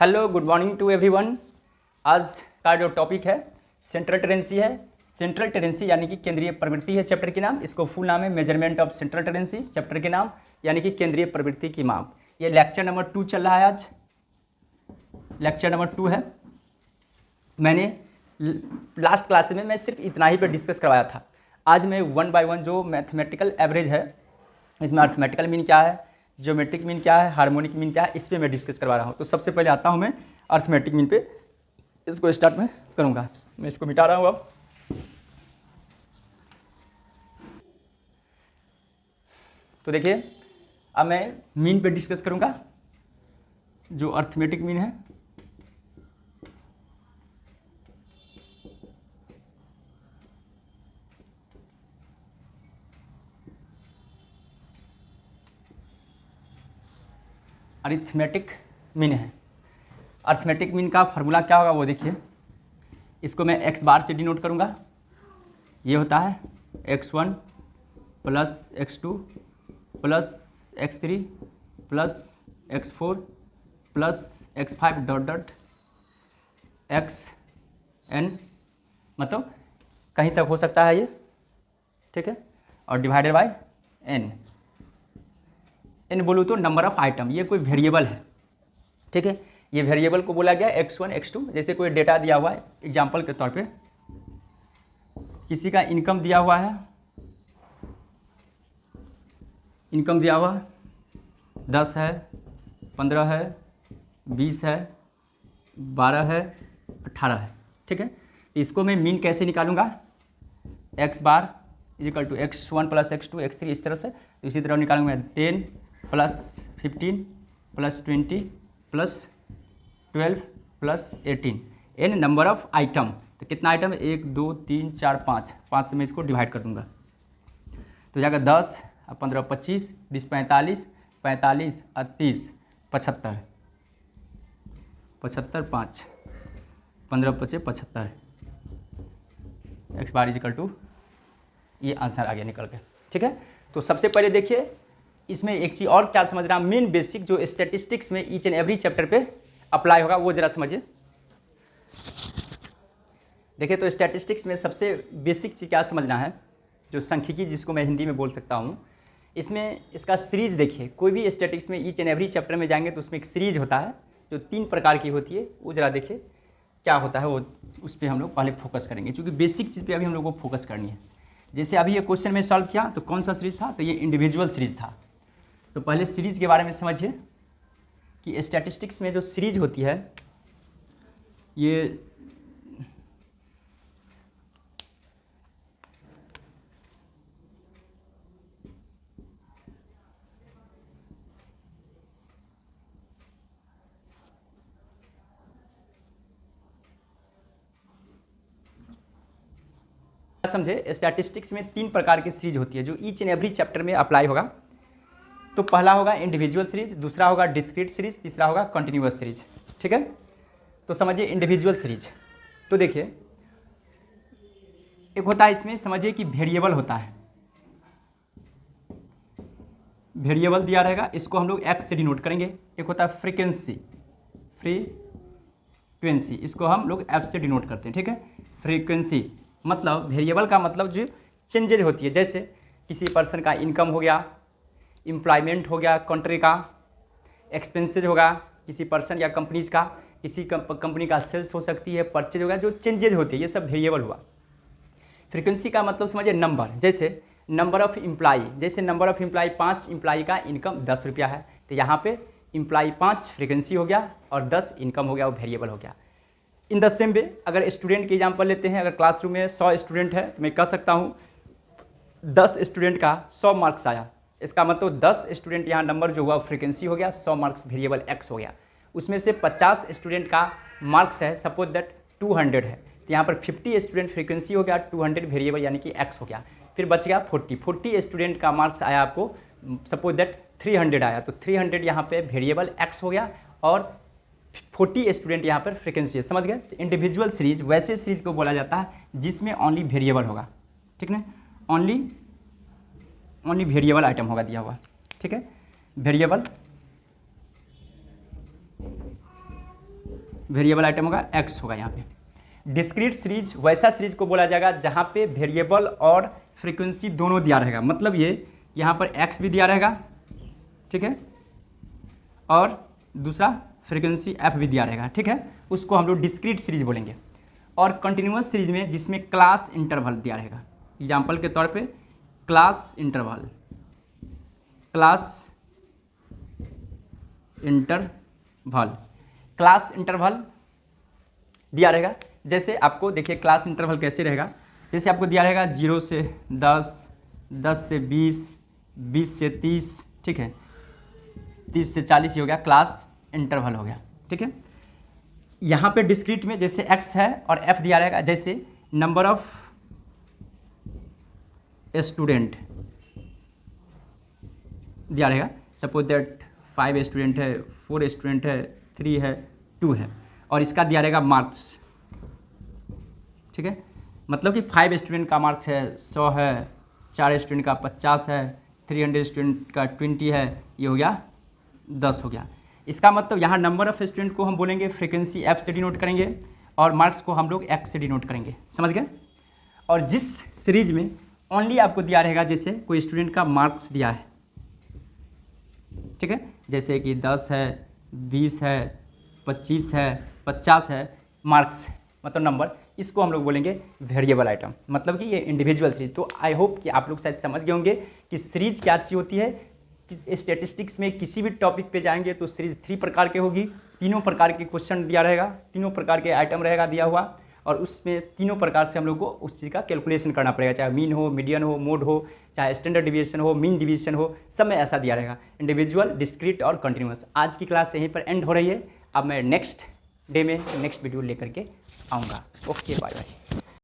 Hello, good morning to everyone. आज का जो टॉपिक है सेंट्रल टेंडेंसी है। सेंट्रल टेंडेंसी यानी कि केंद्रीय प्रवृत्ति है चैप्टर के नाम। इसको फुल नाम है measurement of central tendency, chapter के नाम यानी कि केंद्रीय प्रवृत्ति की माप। ये लेक्चर नंबर 2 चल रहा है। आज लेक्चर नंबर 2 है। मैंने लास्ट क्लास में मैं सिर्फ इतना ही पे डिस्कस करवाया था। आज मैं 1 बाय 1 जो मैथमेटिकल एवरेज है, इसमें अर्थमेटिकल मीन क्या है, ज्योमेट्रिक मीन क्या है, हार्मोनिक मीन क्या है, इस पर मैं डिस्कस करवा रहा हूँ। तो सबसे पहले आता हूँ मैं अर्थमेटिक मीन पे, इसको स्टार्ट में करूँगा। मैं इसको मिटा रहा हूँ अब। तो देखिए, अब मैं मीन पे डिस्कस करूँगा। जो अर्थमेटिक मीन है, अरिथमेटिक मीन है। अर्थमेटिक मीन का फार्मूला क्या होगा वो देखिए। इसको मैं x बार से डिनोट करूँगा। ये होता है x1 plus x2 plus x3 plus x4 plus x5 dot dot xn, मतलब कहीं तक हो सकता है ये, ठीक है। और डिवाइडेड बाय n। n बोलूँ तो नंबर ऑफ आइटम, ये कोई वेरिएबल है, ठीक है। ये वेरिएबल को बोला गया x1 x2। जैसे कोई डेटा दिया हुआ है, एग्जांपल के तौर पे किसी का इनकम दिया हुआ है, इनकम दिया हुआ 10 है, 15 है, 20 है, 12 है, 18 है, ठीक है। इसको मैं मीन कैसे निकालूंगा, x bar equal to x1 plus x2 x3, इस तरह से। तो इसी तरह निकालूंगा 10 plus 15 plus 20 plus 12 plus 18, n number of item. तो कितना आइटम है, 1 2 3 4 5 से मैं इसको डिवाइड कर दूंगा। तो जाएगा 10 और 15 25, 20 45, 45 और 30 75, 75 5, 15 25 75, एक्स बार इजिकल टू, ये आंसर आ गया निकल के, ठीक है। तो सबसे पहले देखिए, इसमें एक चीज़ और क्या समझना, मेन बेसिक जो स्टैटिस्टिक्स में ईच एंड एवरी चैप्टर पे अप्लाई होगा वो जरा समझिए। देखिए, तो स्टैटिस्टिक्स में सबसे बेसिक चीज़ क्या समझना है, जो सांख्यिकी जिसको मैं हिंदी में बोल सकता हूँ, इसमें इसका सीरीज देखिए। कोई भी स्टैटिस्टिक्स में ईच एंड एवरी चैप्टर में जाएंगे तो उसमें एक सीरीज होता है जो 3 प्रकार की होती है। वो जरा देखिए क्या होता है, वो उस पर हम लोग पहले फोकस करेंगे, क्योंकि बेसिक चीज़ पे अभी हम लोग को फोकस करनी है। जैसे अभी ये क्वेश्चन में सॉल्व किया तो कौन सा सीरीज था, तो ये इंडिविजुअल सीरीज था। तो पहले सीरीज के बारे में समझिए कि स्टैटिस्टिक्स में जो सीरीज होती है, ये समझे, स्टैटिस्टिक्स में 3 प्रकार की सीरीज होती है जो ईच एंड एवरी चैप्टर में अप्लाई होगा। तो पहला होगा इंडिविजुअल सीरीज, दूसरा होगा डिस्क्रीट सीरीज, तीसरा होगा कंटिन्यूअस सीरीज, ठीक है। तो समझिए इंडिविजुअल सीरीज। तो देखिए, एक होता है इसमें, समझिए कि वेरिएबल होता है, वेरिएबल दिया रहेगा, इसको हम लोग x से डिनोट करेंगे। एक होता है फ्रीक्वेंसी, फ्रीक्वेंसी, इसको हम लोग f से डिनोट करते हैं, ठीक है। फ्रीक्वेंसी मतलब वेरिएबल का मतलब जो चेंजेज होती है, जैसे किसी पर्सन का इनकम हो गया, एम्प्लॉयमेंट हो गया, कंट्री का एक्सपेंसेज होगा, किसी पर्सन या कंपनीज का, किसी कंपनी का सेल्स हो सकती है, परचेज होगा, जो चेंजेज होती है, ये सब वेरिएबल हुआ। फ्रीक्वेंसी का मतलब समझिए नंबर, जैसे नंबर ऑफ एम्प्लॉई, जैसे नंबर ऑफ एम्प्लॉई 5 एम्प्लॉई का इनकम 10 रुपया है, तो यहाँ पे एम्प्लॉई 5 फ्रीक्वेंसी हो गया और 10 इनकम हो गया, वो वेरिएबल हो गया। इन द सेम वे अगर स्टूडेंट की एग्जांपल लेते हैं, अगर क्लासरूम में 100 स्टूडेंट है तो मैं कह सकता हूँ 10 स्टूडेंट का 100 मार्क्स आया, इसका मतलब 10 स्टूडेंट यहाँ नंबर जो हुआ फ्रीक्वेंसी हो गया, 100 मार्क्स वेरिएबल x हो गया। उसमें से 50 स्टूडेंट का मार्क्स है, सपोज दैट 200 है, तो यहाँ पर 50 स्टूडेंट फ्रीक्वेंसी हो गया, 200 वेरिएबल यानी कि x हो गया। फिर बच गया 40 स्टूडेंट का मार्क्स आया आपको, सपोज दैट 300 आया, तो 300 यहाँ पे वेरिएबल x हो गया और 40 स्टूडेंट यहाँ पर फ्रीक्वेंसी है, समझ गए। तो इंडिविजुअल सीरीज वैसे सीरीज को बोला जाता है जिसमें ओनली वेरिएबल होगा, ठीक है, ओनली वेरिएबल आइटम होगा दिया हुआ, ठीक है। वेरिएबल वेरिएबल आइटम होगा एक्स होगा यहाँ पे। डिस्क्रीट सीरीज वैसा सीरीज को बोला जाएगा जहाँ पे वेरिएबल और फ्रीक्वेंसी दोनों दिया रहेगा, मतलब ये यहाँ पर एक्स भी दिया रहेगा, ठीक है, और दूसरा फ्रीक्वेंसी एफ भी दिया रहेगा, ठीक है, उसको हम लोग डिस्क्रीट सीरीज बोलेंगे। और कंटिन्यूअस सीरीज में जिसमें क्लास इंटरवल दिया रहेगा, एग्जाम्पल के तौर पे क्लास इंटरवल दिया रहेगा। जैसे आपको देखिए क्लास इंटरवल कैसे रहेगा, जैसे आपको दिया रहेगा 0 से 10, 10 से 20, 20 से 30, ठीक है, 30 से 40 हो गया, क्लास इंटरवल हो गया, ठीक है। यहाँ पे डिस्क्रीट में जैसे x है और f दिया रहेगा, जैसे नंबर ऑफ स्टूडेंट दिया रहेगा, सपोज दैट 5 स्टूडेंट है, 4 स्टूडेंट है, 3 है, 2 है, और इसका दिया रहेगा मार्क्स, ठीक है, मतलब कि 5 स्टूडेंट का मार्क्स है 100 है, 4 स्टूडेंट का 50 है, 300 स्टूडेंट का 20 है, ये हो गया 10 हो गया। इसका मतलब यहाँ नंबर ऑफ स्टूडेंट को हम बोलेंगे फ्रीक्वेंसी एफ से डिनोट करेंगे और मार्क्स को हम लोग एक्स से डिनोट करेंगे, समझ गए। और जिस सीरीज में ओनली आपको दिया रहेगा, जैसे कोई स्टूडेंट का मार्क्स दिया है, ठीक है, जैसे कि 10 है, 20 है, 25 है, 50 है, मार्क्स मतलब नंबर, इसको हम लोग बोलेंगे वेरिएबल आइटम, मतलब कि ये इंडिविजुअल सीरीज। तो आई होप कि आप लोग शायद समझ गए होंगे कि सीरीज क्या चीज़ होती है। स्टैटिस्टिक्स में किसी भी टॉपिक पे जाएंगे तो सीरीज 3 प्रकार के होगी, तीनों प्रकार के क्वेश्चन दिया रहेगा, तीनों प्रकार के आइटम रहेगा दिया हुआ, और उसमें तीनों प्रकार से हम लोग को उस चीज़ का कैलकुलेशन करना पड़ेगा, चाहे मीन हो, मीडियन हो, मोड हो, चाहे स्टैंडर्ड डिविएशन हो, मीन डिविएशन हो, सब में ऐसा दिया रहेगा, इंडिविजुअल, डिस्क्रीट और कंटिन्यूअस। आज की क्लास यहीं पर एंड हो रही है, अब मैं नेक्स्ट डे में नेक्स्ट वीडियो लेकर के आऊँगा। Okay, bye bye.